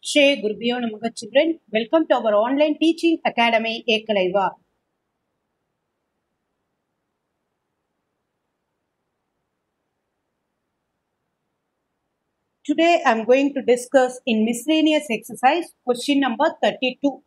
Shri Gurubhyo Namaha children, welcome to our online teaching academy Ekalaiva. Today I am going to discuss in miscellaneous exercise question number 32.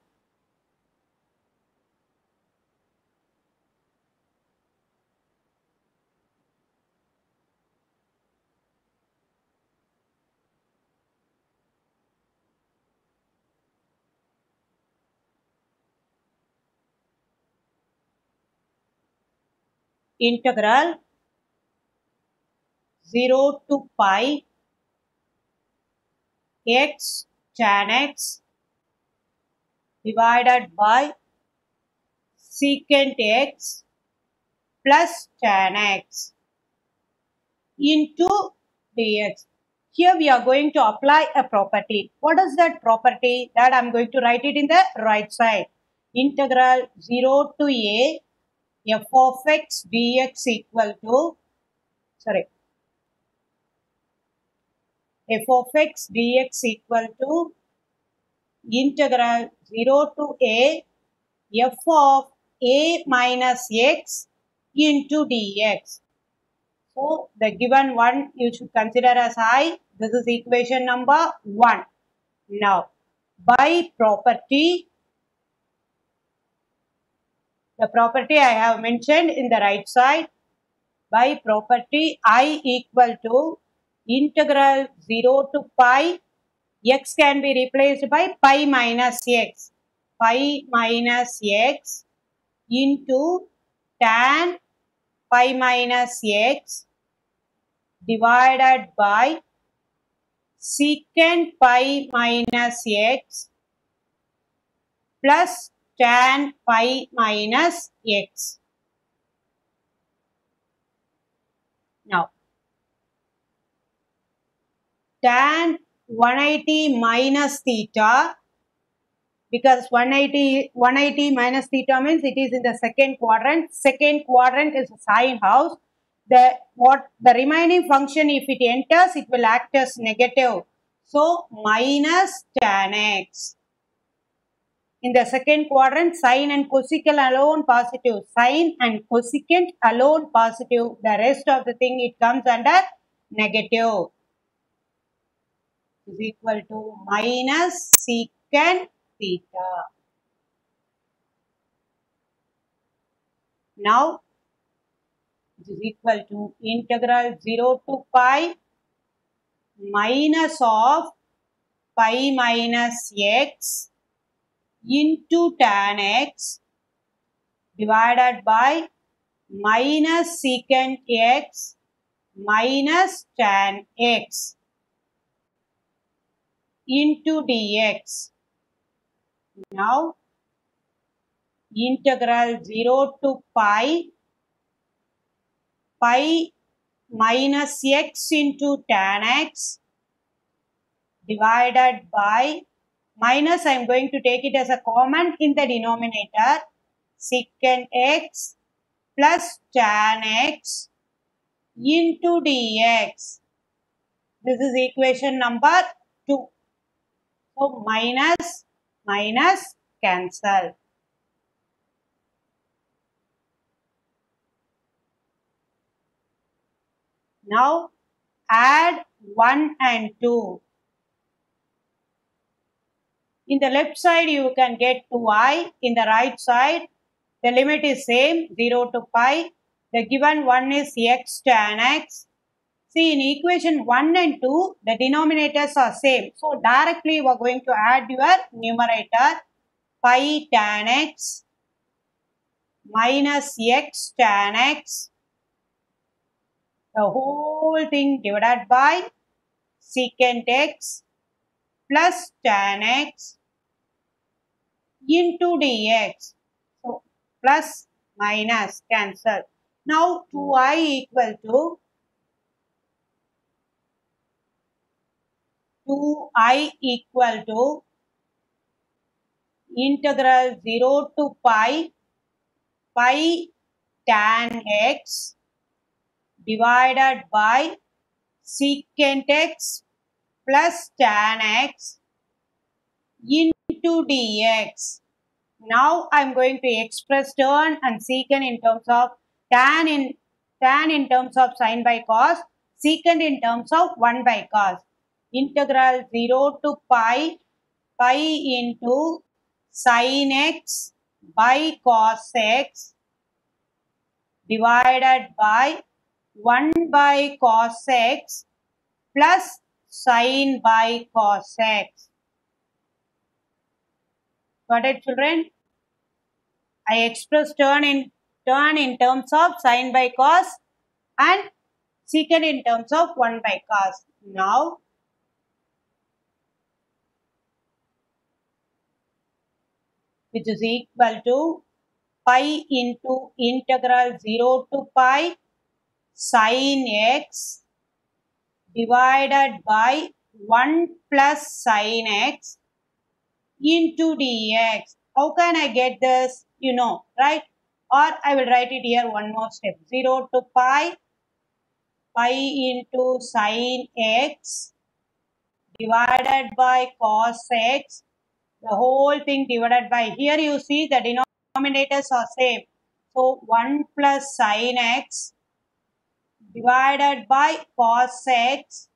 Integral 0 to pi x tan x divided by secant x plus tan x into dx. Here we are going to apply a property. What is that property? That I am going to write it in the right side. Integral 0 to a f of x dx equal to, f of x dx equal to integral 0 to a f of a minus x into dx. So the given one you should consider as I. This is equation number 1. Now, by property, the property I have mentioned in the right side, by property I equal to integral 0 to pi, x can be replaced by pi minus x. Pi minus x into tan pi minus x divided by secant pi minus x plus tan pi minus x. Now, tan 180 minus theta, because 180 minus theta means it is in the second quadrant. Second quadrant is a sine house. The remaining function, if it enters, it will act as negative. So minus tan x. In the second quadrant, sine and cosecant alone positive. Sine and cosecant alone positive. The rest of the thing it comes under negative. Is equal to minus secant theta. Now, it is equal to integral 0 to pi minus of pi minus x into tan x divided by minus secant x minus tan x into dx. Now, integral 0 to pi minus x into tan x divided by minus, I am going to take it as a common in the denominator, secant x plus tan x into dx. This is equation number 2. So minus cancel. Now add 1 and 2. In the left side you can get 2i. In the right side the limit is same, 0 to pi. The given one is x tan x. See, in equation 1 and 2 the denominators are same. So directly you are going to add your numerator, pi tan x minus x tan x, the whole thing divided by secant x plus tan x into dx. So, plus minus cancel. Now, 2i equal to 2i equal to integral 0 to pi tan x divided by secant x plus tan x into dx. Now I am going to express tan and secant in terms of tan in terms of sin by cos, secant in terms of 1 by cos. Integral 0 to pi into sin x by cos x divided by 1 by cos x plus sin by cos x. Got it, children? I express tan in terms of sin by cos and secant in terms of 1 by cos. Now, which is equal to pi into integral 0 to pi sin x divided by 1 plus sin x into dx. How can I get this? You know, right? Or I will write it here one more step. 0 to pi into sin x divided by cos x. The whole thing divided by, here you see the denominators are same. So 1 plus sin x divided by cos x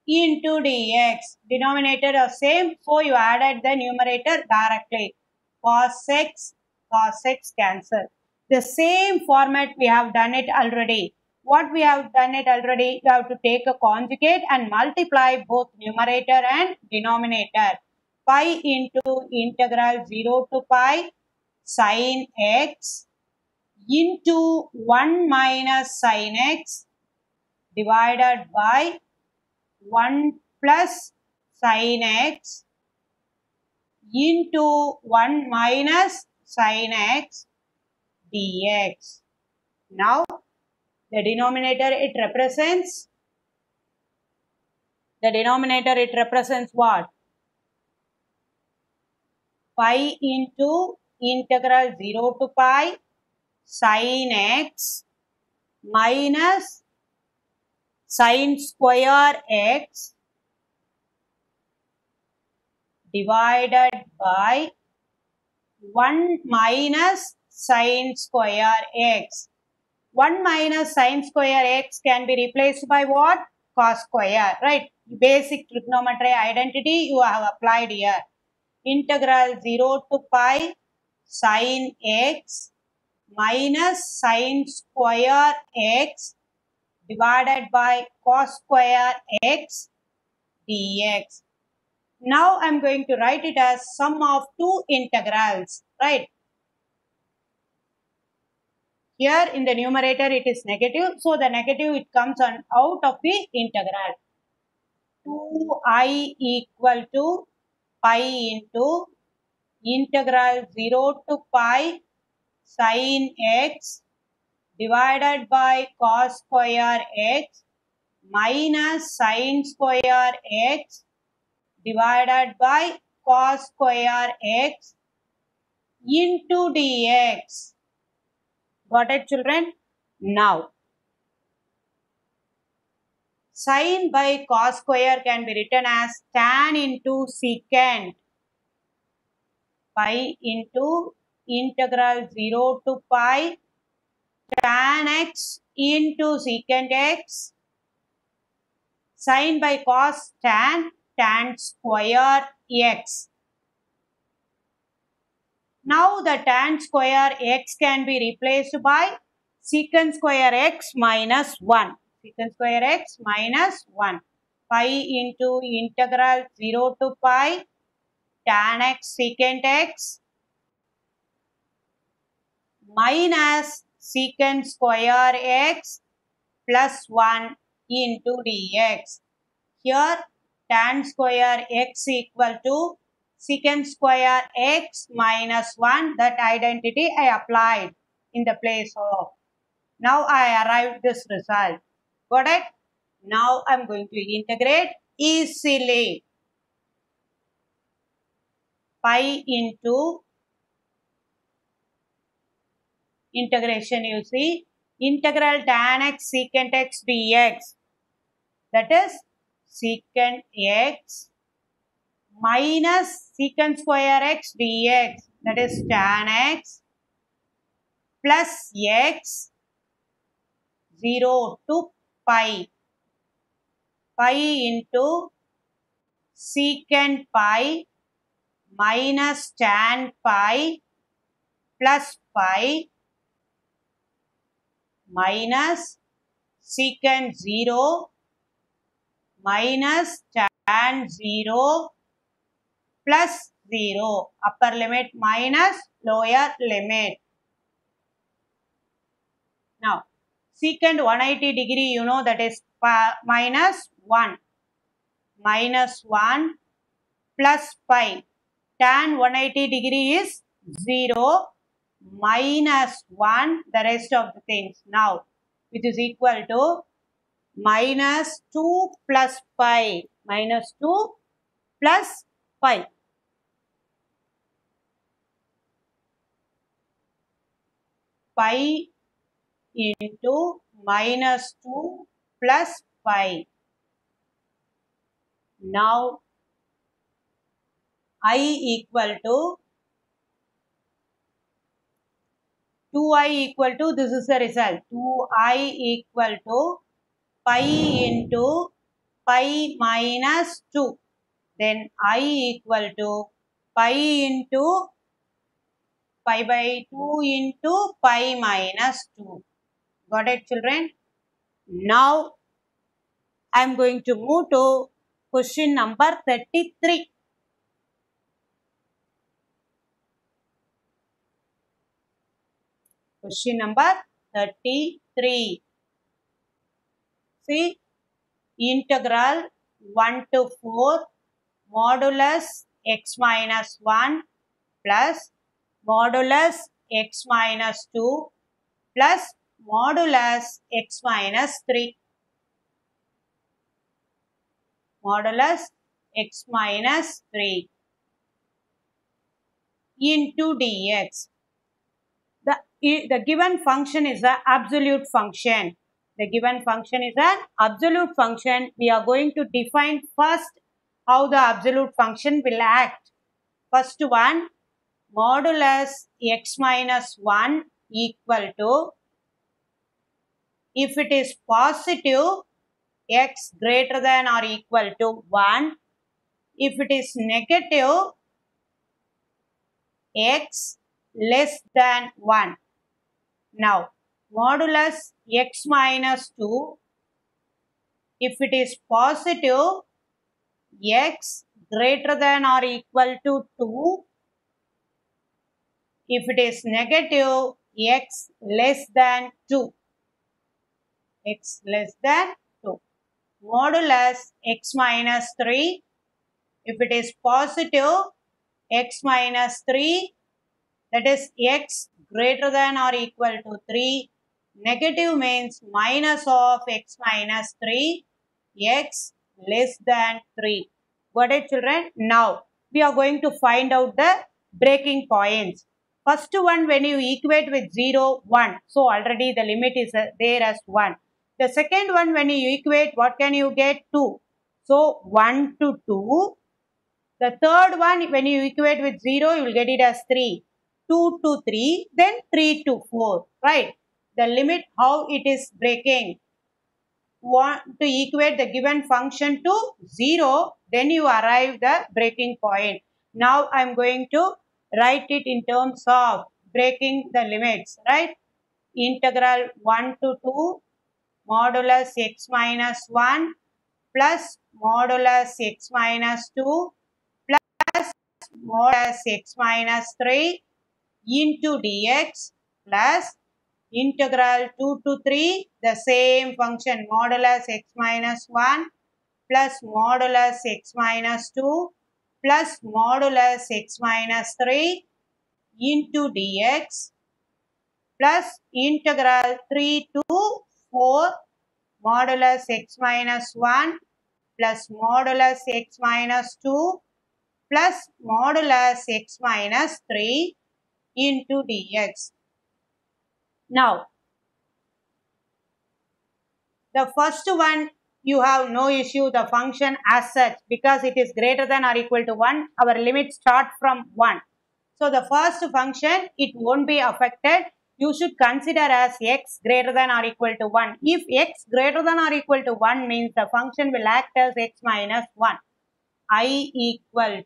into dx. Denominator are same, so you added the numerator directly. Cos x cancel. The same format we have done it already. What we have done it already, you have to take a conjugate and multiply both numerator and denominator. Pi into integral 0 to pi sin x into 1 minus sin x divided by 1 plus sin x into 1 minus sin x dx. Now, the denominator it represents what? Pi into integral 0 to pi sin x minus sin square x divided by 1 minus sin square x. 1 minus sin square x can be replaced by what? Cos square, right? Basic trigonometry identity you have applied here. Integral 0 to pi sin x minus sin square x divided by cos square x dx. Now I am going to write it as sum of two integrals, right? Here in the numerator it is negative, so the negative it comes on out of the integral. 2I equal to pi into integral 0 to pi sin x divided by cos square x minus sin square x divided by cos square x into dx. Got it, children? Now, sin by cos square can be written as tan into secant pi into integral 0 to pi tan x into secant x, sin by cos tan square x. Now the tan square x can be replaced by secant square x minus 1. Secant square x minus 1. Pi into integral 0 to pi tan x secant x minus secant square x plus 1 into dx. Here tan square x equal to secant square x minus 1. That identity I applied in the place of. Now I arrived this result. Got it? Now I am going to integrate easily. Pi into integration, you see, integral tan x secant x dx. That is secant x minus secant square x dx, that is tan x, plus x 0 to pi. Pi into secant pi minus tan pi plus pi minus secant 0 minus tan 0 plus 0. Upper limit minus lower limit. Now, secant 180 degree, you know, that is minus 1. Minus 1 plus pi. Tan 180 degree is 0 minus 1, the rest of the things. Now, which is equal to minus 2 plus pi. Minus 2 plus pi. Pi into minus 2 plus pi. Now, I equal to 2i equal to, this is the result, 2i equal to pi into pi minus 2. Then I equal to pi into pi by 2 into pi minus 2. Got it, children? Now, I am going to move to question number 33. Question number 33. See, integral 1 to 4 modulus x minus 1 plus modulus x minus 2 plus modulus x minus 3. Modulus x minus 3 into dx. The given function is an absolute function. The given function is an absolute function. We are going to define first how the absolute function will act. First one, modulus x minus 1 equal to, if it is positive, x greater than or equal to 1. If it is negative, x less than 1. Now, modulus x minus 2, if it is positive, x greater than or equal to 2. If it is negative, x less than 2. X less than 2. Modulus x minus 3, if it is positive, x minus 3, that is x greater than or equal to 3. Negative means minus of x minus 3, x less than 3. Got it, children? Now, we are going to find out the breaking points. First one, when you equate with 0, 1. So, already the limit is there as 1. The second one, when you equate, what can you get? 2. So, 1 to 2. The third one, when you equate with 0, you will get it as 3. 2 to 3, then 3 to 4, right? The limit, how it is breaking. Want to equate the given function to 0, then you arrive the breaking point. Now, I am going to write it in terms of breaking the limits, right? Integral 1 to 2 modulus x minus 1 plus modulus x minus 2 plus modulus x minus 3 into dx plus integral 2 to 3, the same function modulus x minus 1 plus modulus x minus 2 plus modulus x minus 3 into dx plus integral 3 to 4 modulus x minus 1 plus modulus x minus 2 plus modulus x minus 3 into dx. Now, the first one you have no issue the function as such because it is greater than or equal to 1. Our limits start from 1. So the first function, it won't be affected. You should consider as x greater than or equal to 1. If x greater than or equal to 1 means the function will act as x minus 1. I equal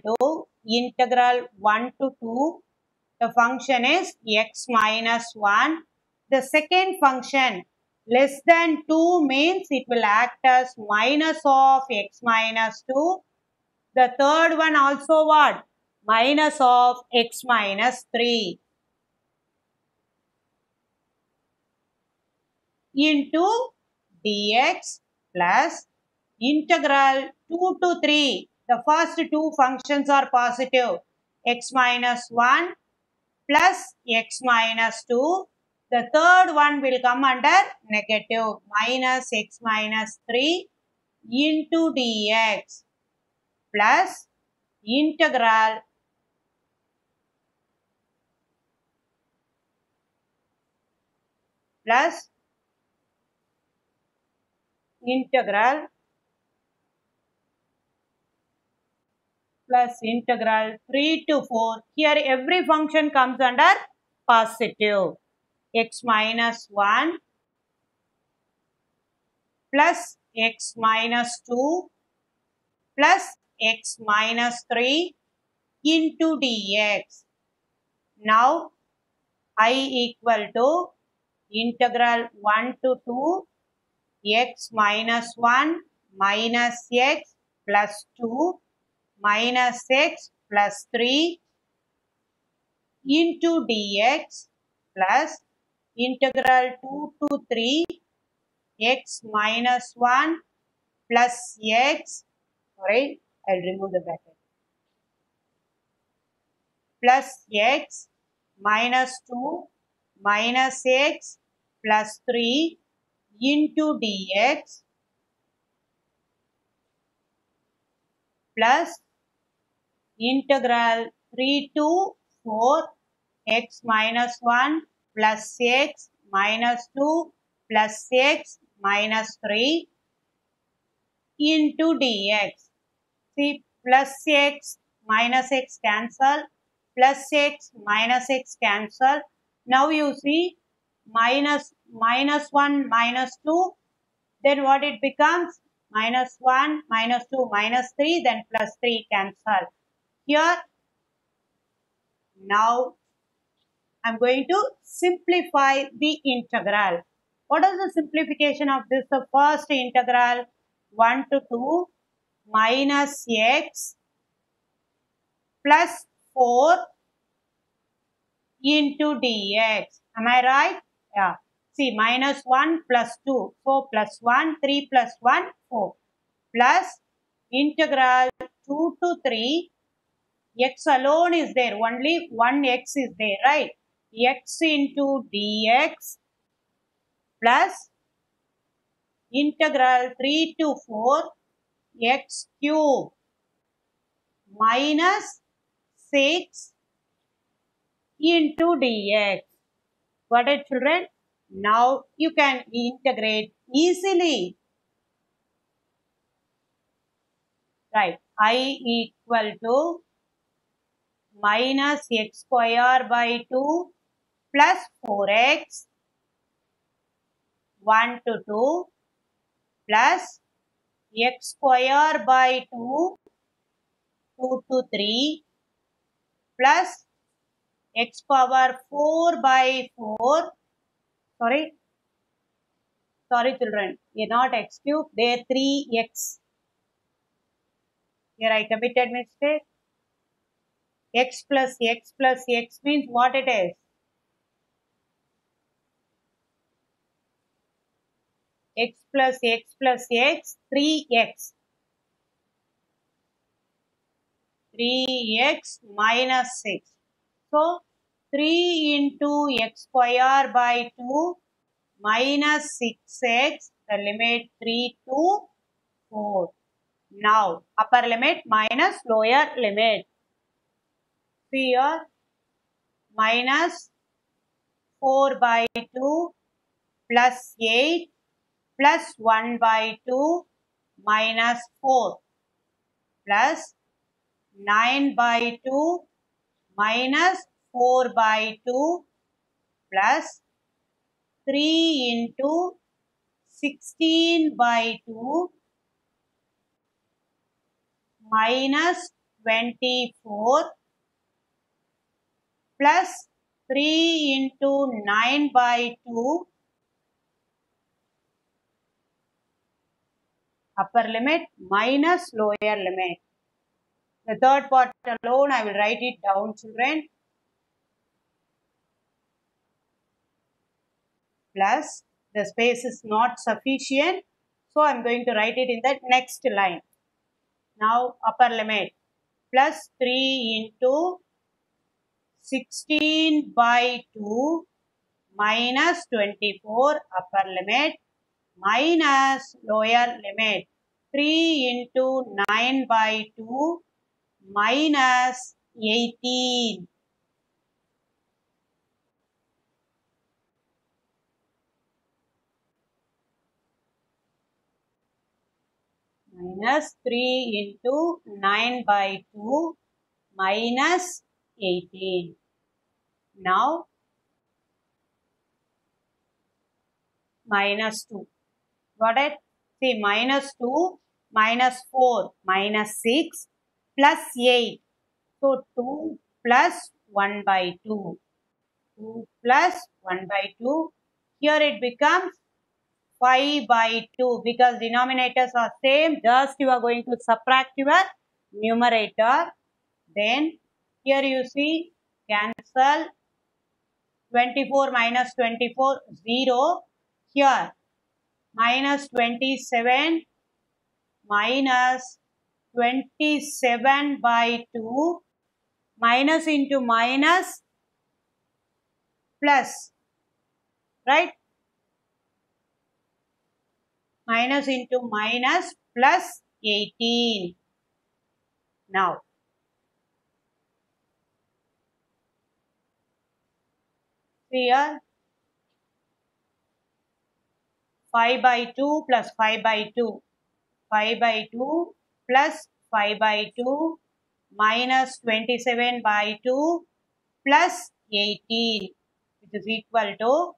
to integral 1 to 2. The function is x minus 1. The second function less than 2 means it will act as minus of x minus 2. The third one also what? Minus of x minus 3 into dx plus integral 2 to 3. The first two functions are positive. X minus 1 plus x minus 2. The third one will come under negative minus x minus 3 into dx plus integral plus integral 3 to 4. Here every function comes under positive. X minus 1 plus x minus 2 plus x minus 3 into dx. Now I equal to integral 1 to 2 x minus 1 minus x plus 2 minus x plus 3 into dx plus integral 2 to 3 x minus 1 plus x, sorry, I'll remove the bracket, plus x minus 2 minus x plus 3 into dx plus integral 3 to 4 x minus 1 plus x minus 2 plus x minus 3 into dx. See, plus x minus x cancel, plus x minus x cancel. Now you see minus 1 minus 2, then what it becomes? Minus 1 minus 2 minus 3, then plus 3 cancel. Here now I am going to simplify the integral. What is the simplification of this? The first integral 1 to 2 minus x plus 4 into dx. Am I right? Yeah. See, minus 1 plus 2, 4 plus 1, 3 plus 1, 4. Plus integral 2 to 3, x alone is there, only one x is there, right? X into dx plus integral 3 to 4 x cube minus 6 into dx. Got it, children? Now you can integrate easily. Right. I equal to minus x square by 2 plus 4x 1 to 2 plus x square by 2 2 to 3 plus x power 4 by 4. Sorry children, here not x cube, there 3x. Here I committed mistake. X plus x plus x means what it is? X plus x plus x, 3x. 3x minus 6. So, 3 into x square by 2 minus 6x, the limit 3 to 4. Now, upper limit minus lower limit. See here, minus 4 by 2 plus 8 plus 1 by 2 minus 4 plus 9 by 2 minus 4 by 2 plus 3 into 16 by 2 minus 24 plus 3 into 9 by 2 upper limit minus lower limit. The third part alone I will write it down, children. Plus the space is not sufficient, so I am going to write it in the next line. Now upper limit plus 3 into 16 by 2 minus 24 upper limit minus lower limit 3 into 9 by 2 minus 18 minus 3 into 9 by 2 minus 18. Now minus 2. Got it? See, minus 2, minus 4, minus 6, plus 8. So 2 plus 1 by 2. 2 plus 1 by 2. Here it becomes 5 by 2 because denominators are same. Just you are going to subtract your numerator. Then here you see cancel 24 minus 24 0. Here minus 27 minus 27 by 2 minus into minus plus, right? Minus into minus plus 18. Now see here 5 by 2 plus 5 by 2. 5 by 2 plus 5 by 2 minus 27 by 2 plus 18, which is equal to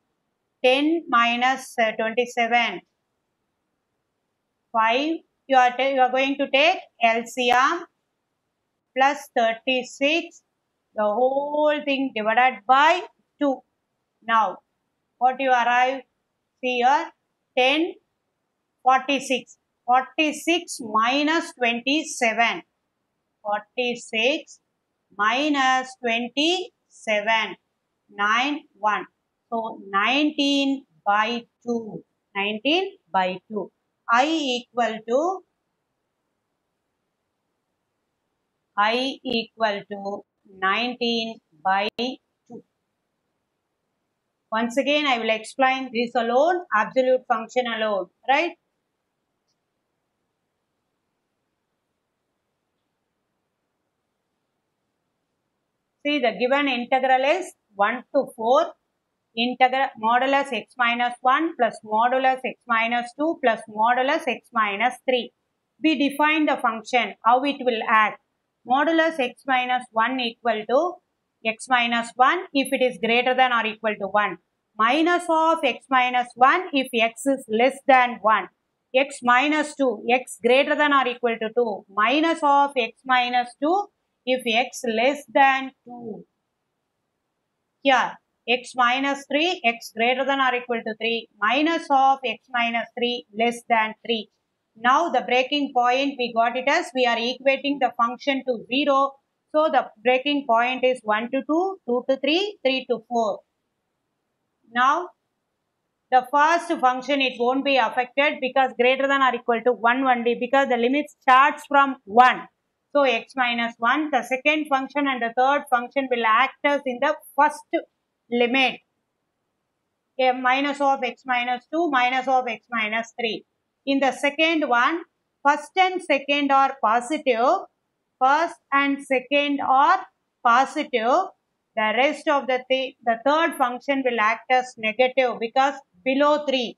10 minus 27. 5. You are going to take LCM plus 36. The whole thing divided by 2. Now, what you arrive? See here 10, 46. 46 minus 27. 46 minus 27. 9, 1. So 19 by 2. 19 by 2. I equal to 19 by 2. Once again, I will explain this alone, absolute function alone, right? See, the given integral is 1 to 4, integral modulus x minus 1 plus modulus x minus 2 plus modulus x minus 3. We define the function, how it will act. Modulus x minus 1 equal to x minus 1 if it is greater than or equal to 1. Minus of x minus 1 if x is less than 1. X minus 2, x greater than or equal to 2. Minus of x minus 2 if x less than 2. Here, x minus 3, x greater than or equal to 3. Minus of x minus 3 less than 3. Now the breaking point we got it as we are equating the function to 0. So the breaking point is 1 to 2, 2 to 3, 3 to 4. Now the first function it won't be affected because greater than or equal to 1 only because the limit starts from 1. So x minus 1, the second function and the third function will act as in the first limit. Minus of x minus 2, minus of x minus 3. In the second one, first and second are positive. First and second are positive. The rest of the third function will act as negative because below 3.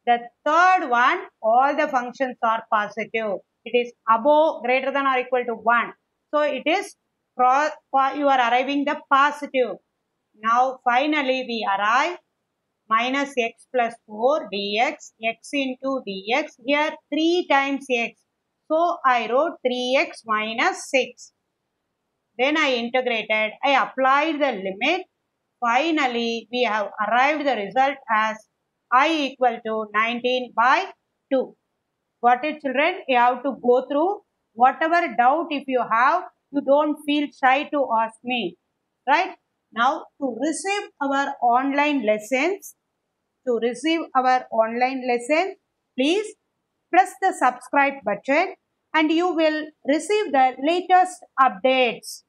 The third one, all the functions are positive. It is above, greater than or equal to 1. So it is, you are arriving the positive. Now finally we arrive minus x plus 4 dx, x into dx, here 3 times x. So I wrote 3x minus 6. Then I integrated, I applied the limit. Finally, we have arrived the result as I equal to 19 by 2. Got it, children? You have to go through whatever doubt if you have, you don't feel shy to ask me. Right? Now, to receive our online lessons, please press the subscribe button and you will receive the latest updates.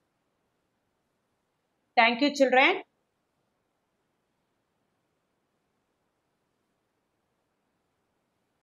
Thank you, children.